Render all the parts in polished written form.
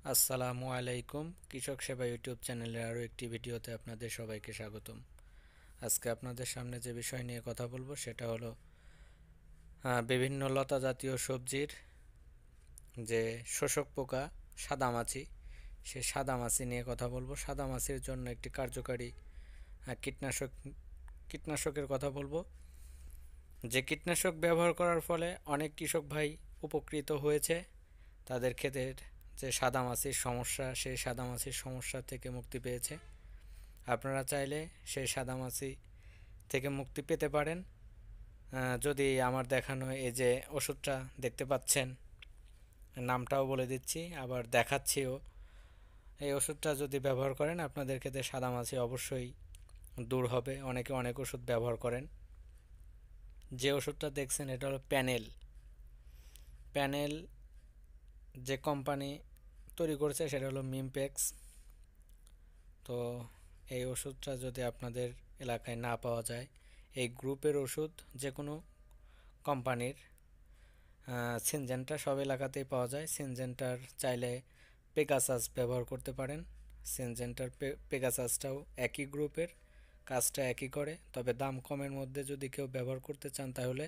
আসসালামু আলাইকুম। কৃষক সেবা ইউটিউব চ্যানেলের আরও একটি ভিডিওতে আপনাদের সবাইকে স্বাগতম। আজকে আপনাদের সামনে যে বিষয় নিয়ে কথা বলবো সেটা হলো বিভিন্ন লতা জাতীয় সবজির যে শোষক পোকা সাদামাছি, সে সাদামাছি নিয়ে কথা বলবো। সাদামাছির জন্য একটি কার্যকারী কীটনাশকের কথা বলবো, যে কীটনাশক ব্যবহার করার ফলে অনেক কৃষক ভাই উপকৃত হয়েছে। তাদের ক্ষেতের যে সাদামাছির সমস্যা, সেই সাদামাছির সমস্যা থেকে মুক্তি পেয়েছে। আপনারা চাইলে সেই সাদামাছি থেকে মুক্তি পেতে পারেন যদি আমার দেখানো এই যে ওষুধটা দেখতে পাচ্ছেন, নামটাও বলে দিচ্ছি আবার দেখাচ্ছিও। এই ওষুধটা যদি ব্যবহার করেন আপনাদের ক্ষেত্রে সাদামাছি অবশ্যই দূর হবে। অনেকে অনেক ওষুধ ব্যবহার করেন। যে ওষুধটা দেখছেন এটা হলো প্যানেল। প্যানেল যে কোম্পানি তৈরি করেছে সেটা হলো মিমপ্যাক্স। তো এই ওষুধটা যদি আপনাদের এলাকায় না পাওয়া যায়, এই গ্রুপের ওষুধ যে কোনো কোম্পানির সিনজেন্টা সব এলাকাতেই পাওয়া যায়। সিনজেন্টার চাইলে পেগাসাস ব্যবহার করতে পারেন। সিনজেন্টার পেগাসাসটাও একই গ্রুপের, কাজটা একই করে, তবে দাম কমের মধ্যে যদি কেউ ব্যবহার করতে চান তাহলে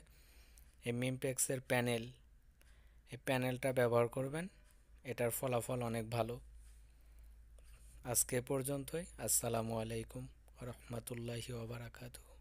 এই মিমপ্যাক্সের এই প্যানেলটা ব্যবহার করবেন। এটার ফলাফল অনেক ভালো। আজকে পর্যন্তই। আসসালামু আলাইকুম ওয়া রাহমাতুল্লাহি ওয়া বারাকাতুহু।